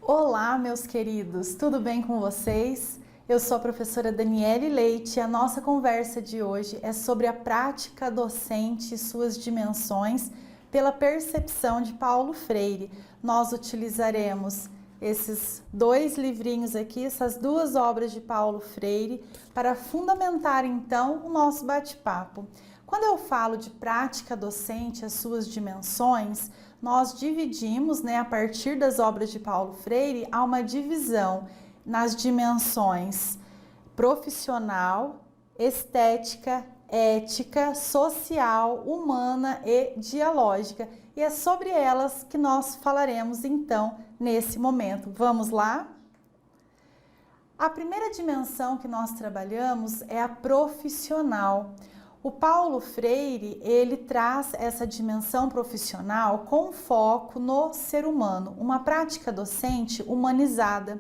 Olá, meus queridos, tudo bem com vocês? Eu sou a professora Daniele Leite e a nossa conversa de hoje é sobre a prática docente e suas dimensões pela percepção de Paulo Freire. Nós utilizaremos esses dois livrinhos aqui, essas duas obras de Paulo Freire, para fundamentar então o nosso bate-papo. Quando eu falo de prática docente, as suas dimensões, nós dividimos, a partir das obras de Paulo Freire, há uma divisão nas dimensões profissional, estética, ética, social, humana e dialógica. E é sobre elas que nós falaremos então nesse momento. Vamos lá? A primeira dimensão que nós trabalhamos é a profissional. O Paulo Freire, ele traz essa dimensão profissional com foco no ser humano, uma prática docente humanizada,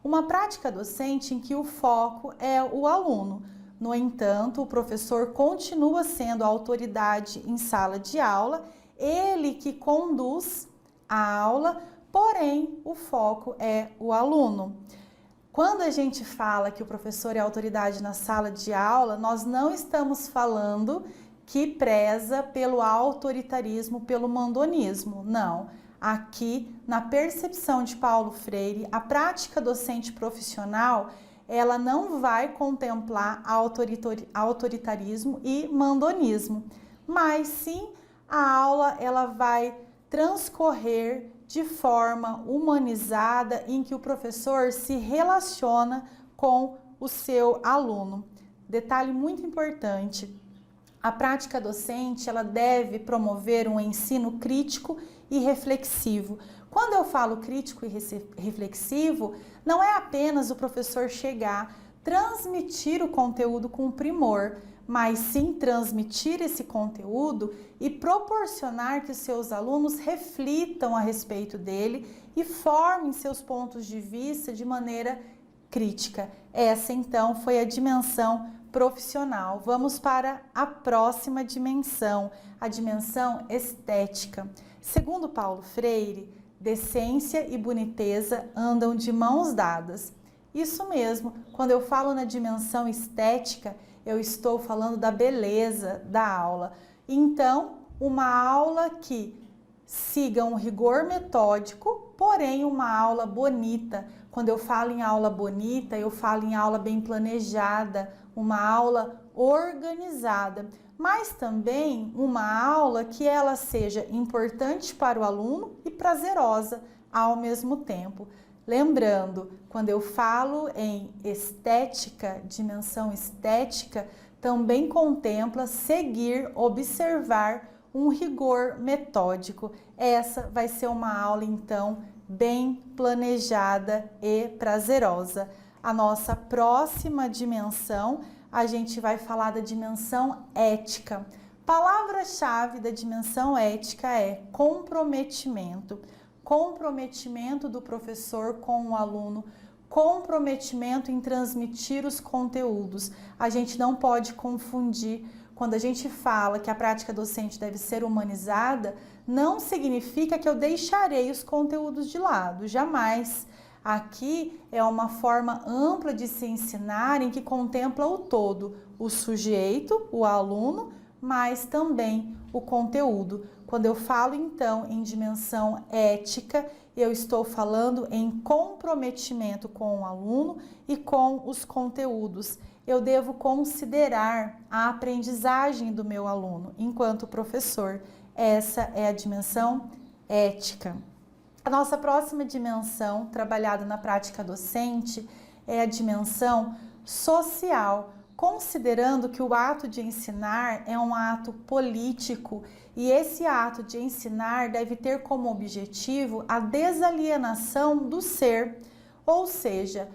uma prática docente em que o foco é o aluno. No entanto, o professor continua sendo a autoridade em sala de aula, ele que conduz a aula, porém o foco é o aluno. Quando a gente fala que o professor é autoridade na sala de aula, nós não estamos falando que preza pelo autoritarismo, pelo mandonismo, não. Aqui, na percepção de Paulo Freire, a prática docente profissional, ela não vai contemplar autoritarismo e mandonismo, mas sim a aula ela vai transcorrer de forma humanizada em que o professor se relaciona com o seu aluno. Detalhe muito importante, a prática docente ela deve promover um ensino crítico e reflexivo. Quando eu falo crítico e reflexivo, não é apenas o professor chegar, transmitir o conteúdo com primor, mas sim transmitir esse conteúdo e proporcionar que os seus alunos reflitam a respeito dele e formem seus pontos de vista de maneira crítica. Essa então foi a dimensão profissional. Vamos para a próxima dimensão, a dimensão estética. Segundo Paulo Freire, decência e boniteza andam de mãos dadas. Isso mesmo, quando eu falo na dimensão estética, eu estou falando da beleza da aula. Então, uma aula que siga um rigor metódico, porém uma aula bonita. Quando eu falo em aula bonita, eu falo em aula bem planejada, uma aula organizada, mas também uma aula que ela seja importante para o aluno e prazerosa ao mesmo tempo. Lembrando, quando eu falo em estética, dimensão estética, também contempla seguir, observar um rigor metódico. Essa vai ser uma aula, então, bem planejada e prazerosa. A nossa próxima dimensão, a gente vai falar da dimensão ética. Palavra-chave da dimensão ética é comprometimento. Comprometimento do professor com o aluno, comprometimento em transmitir os conteúdos. A gente não pode confundir. Quando a gente fala que a prática docente deve ser humanizada, não significa que eu deixarei os conteúdos de lado, jamais. Aqui é uma forma ampla de se ensinar em que contempla o todo, o sujeito, o aluno, mas também o conteúdo. Quando eu falo então em dimensão ética, eu estou falando em comprometimento com o aluno e com os conteúdos. Eu devo considerar a aprendizagem do meu aluno enquanto professor. Essa é a dimensão ética. A nossa próxima dimensão, trabalhada na prática docente, é a dimensão social, considerando que o ato de ensinar é um ato político e esse ato de ensinar deve ter como objetivo a desalienação do ser, ou seja,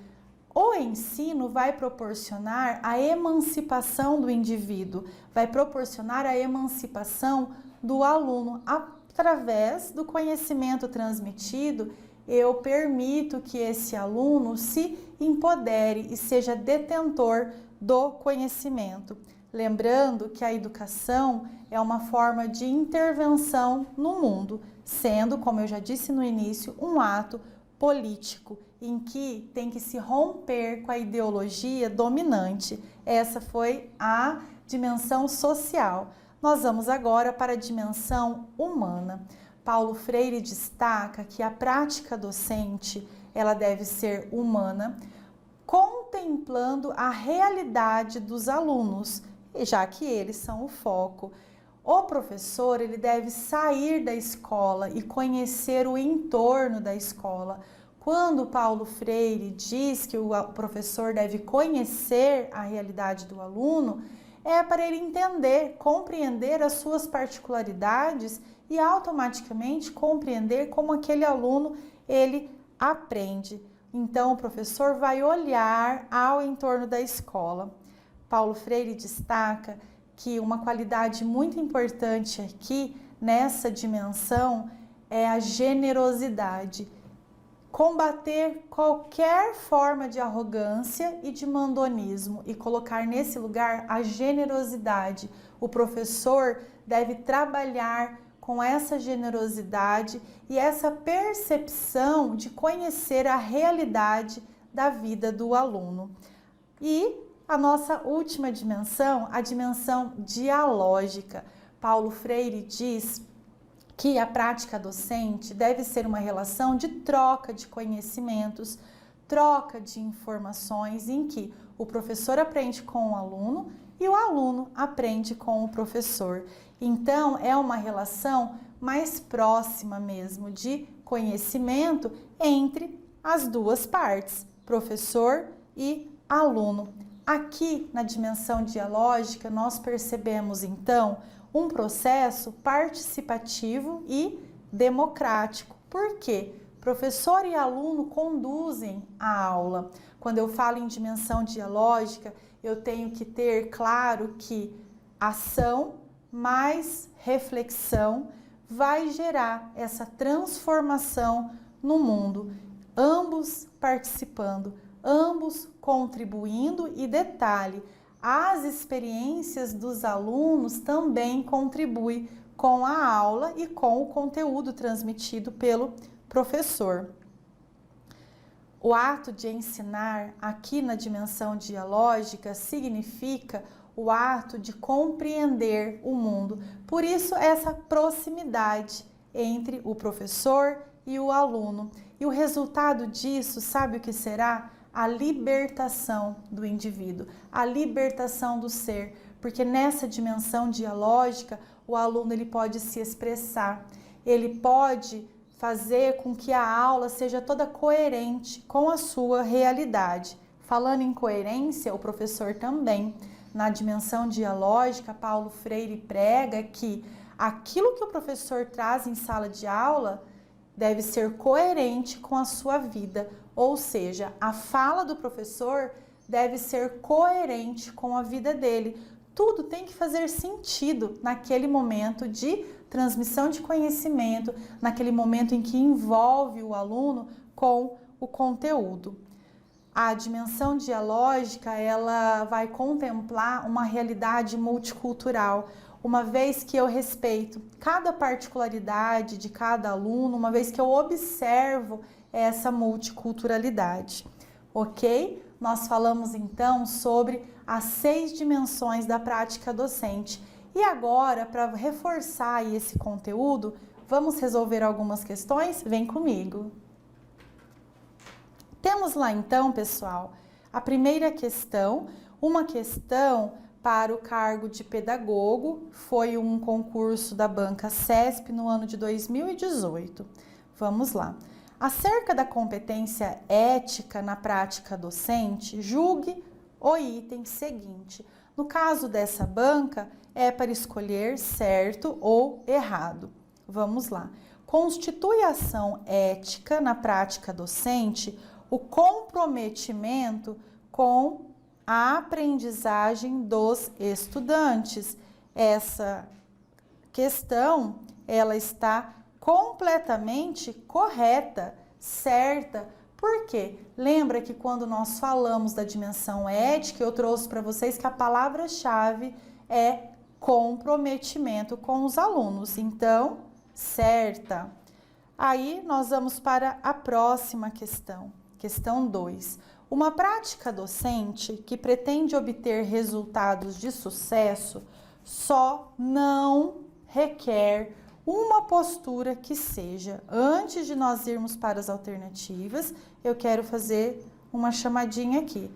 o ensino vai proporcionar a emancipação do indivíduo, vai proporcionar a emancipação do aluno. Através do conhecimento transmitido, eu permito que esse aluno se empodere e seja detentor do conhecimento. Lembrando que a educação é uma forma de intervenção no mundo, sendo, como eu já disse no início, um ato político, em que tem que se romper com a ideologia dominante. Essa foi a dimensão social. Nós vamos agora para a dimensão humana. Paulo Freire destaca que a prática docente, ela deve ser humana, contemplando a realidade dos alunos, já que eles são o foco. O professor, ele deve sair da escola e conhecer o entorno da escola. Quando Paulo Freire diz que o professor deve conhecer a realidade do aluno, é para ele entender, compreender as suas particularidades e automaticamente compreender como aquele aluno ele aprende. Então, o professor vai olhar ao entorno da escola. Paulo Freire destaca que uma qualidade muito importante aqui nessa dimensão é a generosidade. Combater qualquer forma de arrogância e de mandonismo e colocar nesse lugar a generosidade. O professor deve trabalhar com essa generosidade e essa percepção de conhecer a realidade da vida do aluno. E a nossa última dimensão, a dimensão dialógica. Paulo Freire diz que a prática docente deve ser uma relação de troca de conhecimentos, troca de informações, em que o professor aprende com o aluno e o aluno aprende com o professor. Então, é uma relação mais próxima mesmo de conhecimento entre as duas partes, professor e aluno. Aqui, na dimensão dialógica, nós percebemos, então, um processo participativo e democrático. Por quê? Professor e aluno conduzem a aula. Quando eu falo em dimensão dialógica, eu tenho que ter claro que ação mais reflexão vai gerar essa transformação no mundo. Ambos participando, ambos contribuindo e detalhe, as experiências dos alunos também contribuem com a aula e com o conteúdo transmitido pelo professor. O ato de ensinar aqui na dimensão dialógica significa o ato de compreender o mundo. Por isso, essa proximidade entre o professor e o aluno. E o resultado disso, sabe o que será? A libertação do indivíduo, a libertação do ser, porque nessa dimensão dialógica o aluno ele pode se expressar, ele pode fazer com que a aula seja toda coerente com a sua realidade. Falando em coerência, o professor também, na dimensão dialógica, Paulo Freire prega que aquilo que o professor traz em sala de aula deve ser coerente com a sua vida. Ou seja, a fala do professor deve ser coerente com a vida dele. Tudo tem que fazer sentido naquele momento de transmissão de conhecimento, naquele momento em que envolve o aluno com o conteúdo. A dimensão dialógica, ela vai contemplar uma realidade multicultural, uma vez que eu respeito cada particularidade de cada aluno, uma vez que eu observo essa multiculturalidade, ok? Nós falamos então sobre as 6 dimensões da prática docente. E agora, para reforçar esse conteúdo, vamos resolver algumas questões? Vem comigo! Temos lá então, pessoal, a primeira questão, uma questão para o cargo de pedagogo, foi um concurso da banca CESP no ano de 2018. Vamos lá. Acerca da competência ética na prática docente, julgue o item seguinte. No caso dessa banca, é para escolher certo ou errado. Vamos lá. Constitui ação ética na prática docente o comprometimento com a aprendizagem dos estudantes. Essa questão, ela está completamente correta, certa. Por quê? Lembra que quando nós falamos da dimensão ética, eu trouxe para vocês que a palavra-chave é comprometimento com os alunos. Então, certa. Aí nós vamos para a próxima questão, questão 2. Uma prática docente que pretende obter resultados de sucesso só não requer uma postura que seja. Antes de nós irmos para as alternativas, eu quero fazer uma chamadinha aqui.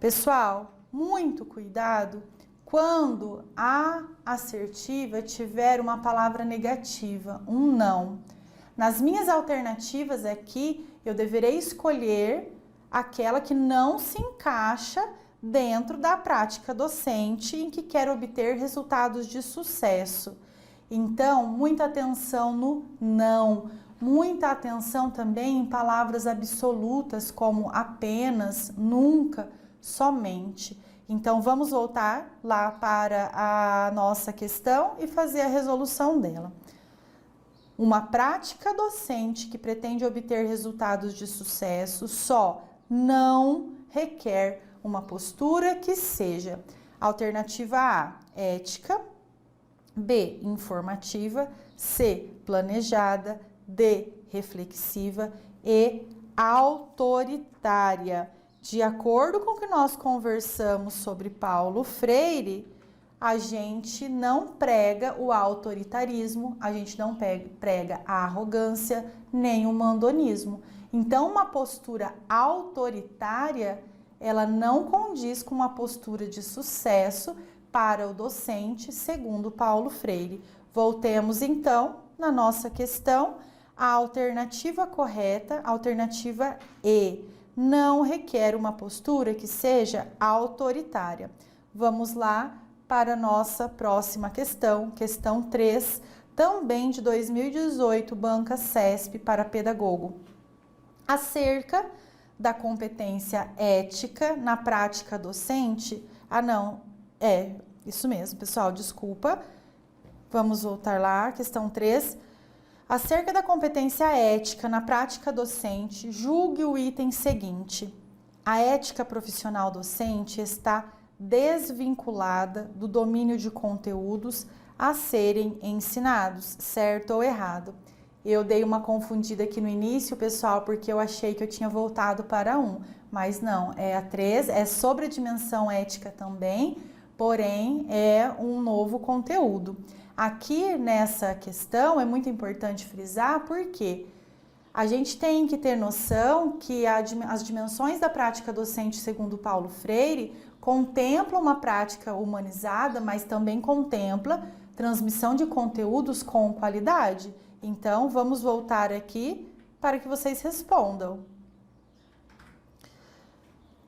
Pessoal, muito cuidado quando a assertiva tiver uma palavra negativa, um não. Nas minhas alternativas aqui, eu deverei escolher aquela que não se encaixa dentro da prática docente em que quero obter resultados de sucesso. Então, muita atenção no não, muita atenção também em palavras absolutas como apenas, nunca, somente. Então, vamos voltar lá para a nossa questão e fazer a resolução dela. Uma prática docente que pretende obter resultados de sucesso só não requer uma postura que seja alternativa A, ética, B, informativa, C, planejada, D, reflexiva e autoritária. De acordo com o que nós conversamos sobre Paulo Freire, a gente não prega o autoritarismo, a gente não prega a arrogância, nem o mandonismo. Então, uma postura autoritária, ela não condiz com uma postura de sucesso para o docente, segundo Paulo Freire. Voltemos então na nossa questão. A alternativa correta, alternativa E, não requer uma postura que seja autoritária. Vamos lá para a nossa próxima questão, questão 3, também de 2018, banca CESP para pedagogo. Acerca da competência ética na prática docente, isso mesmo, pessoal, desculpa. Vamos voltar lá, questão 3. Acerca da competência ética na prática docente, julgue o item seguinte. A ética profissional docente está desvinculada do domínio de conteúdos a serem ensinados, certo ou errado? Eu dei uma confundida aqui no início, pessoal, porque eu achei que eu tinha voltado para 1, mas não, é a 3, é sobre a dimensão ética também, porém é um novo conteúdo. Aqui nessa questão é muito importante frisar porque a gente tem que ter noção que as dimensões da prática docente, segundo Paulo Freire, contemplam uma prática humanizada, mas também contempla transmissão de conteúdos com qualidade. Então, vamos voltar aqui para que vocês respondam.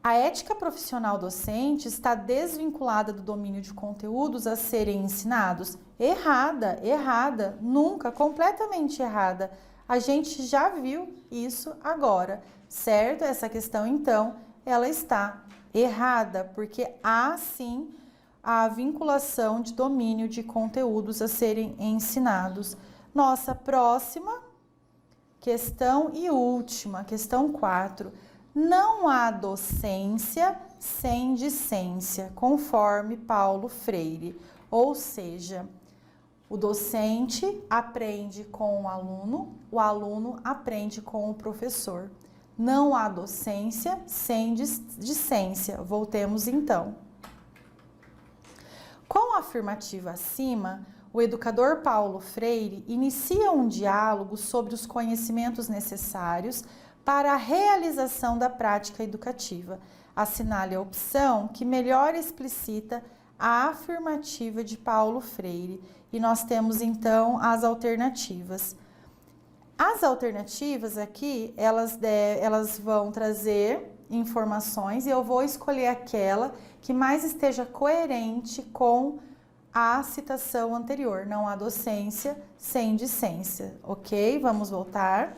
A ética profissional docente está desvinculada do domínio de conteúdos a serem ensinados? Errada, errada, nunca, completamente errada. A gente já viu isso agora, certo? Essa questão, então, ela está errada, porque há sim a vinculação de domínio de conteúdos a serem ensinados. Nossa próxima questão e última, questão 4. Não há docência sem discência, conforme Paulo Freire. Ou seja, o docente aprende com o aluno aprende com o professor. Não há docência sem discência. Voltemos então. Com a afirmativa acima, o educador Paulo Freire inicia um diálogo sobre os conhecimentos necessários para a realização da prática educativa. Assinale a opção que melhor explicita a afirmativa de Paulo Freire. E nós temos então as alternativas. As alternativas aqui, elas vão trazer informações e eu vou escolher aquela que mais esteja coerente com a citação anterior. Não há docência sem discência, ok? Vamos voltar.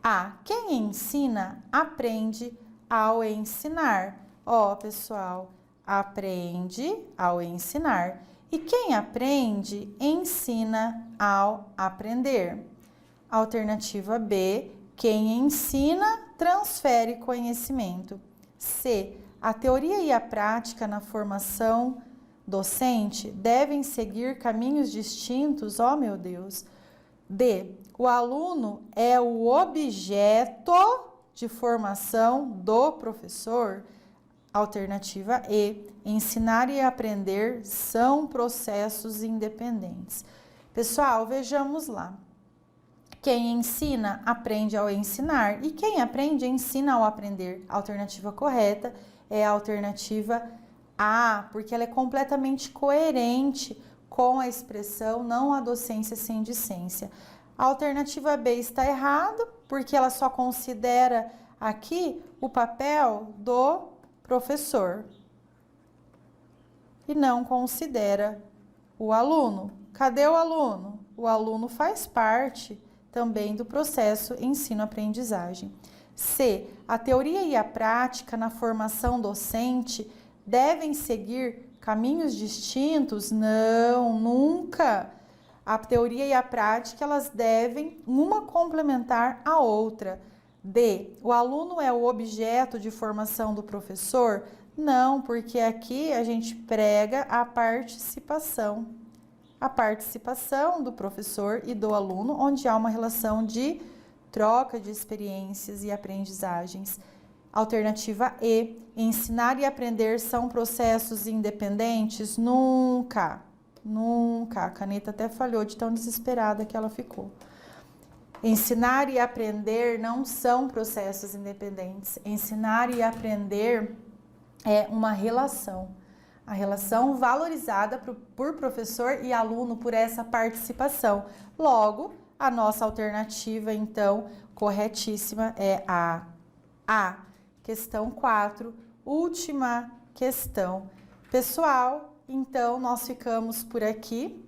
A. Quem ensina, aprende ao ensinar. Ó, pessoal, aprende ao ensinar. E quem aprende, ensina ao aprender. Alternativa B. Quem ensina, transfere conhecimento. C. A teoria e a prática na formação docente devem seguir caminhos distintos. Ó, meu Deus! D. O aluno é o objeto de formação do professor. Alternativa E. Ensinar e aprender são processos independentes. Pessoal, vejamos lá. Quem ensina, aprende ao ensinar. E quem aprende, ensina ao aprender. A alternativa correta é a alternativa A, porque ela é completamente coerente com a expressão não há docência sem discência. A alternativa B está errada, porque ela só considera aqui o papel do professor e não considera o aluno. Cadê o aluno? O aluno faz parte também do processo ensino-aprendizagem. C. A teoria e a prática na formação docente devem seguir caminhos distintos? Não, nunca. A teoria e a prática, elas devem uma complementar a outra. D. O aluno é o objeto de formação do professor? Não, porque aqui a gente prega a participação. A participação do professor e do aluno, onde há uma relação de troca de experiências e aprendizagens. Alternativa E. Ensinar e aprender são processos independentes? Nunca, nunca. A caneta até falhou de tão desesperada que ela ficou. Ensinar e aprender não são processos independentes. Ensinar e aprender é uma relação. A relação valorizada por professor e aluno por essa participação. Logo, a nossa alternativa, então, corretíssima é a A. Questão 4, última questão. Pessoal, então, nós ficamos por aqui.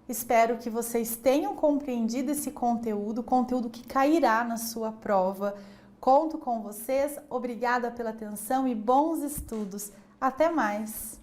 Espero que vocês tenham compreendido esse conteúdo que cairá na sua prova. Conto com vocês, obrigada pela atenção e bons estudos. Até mais!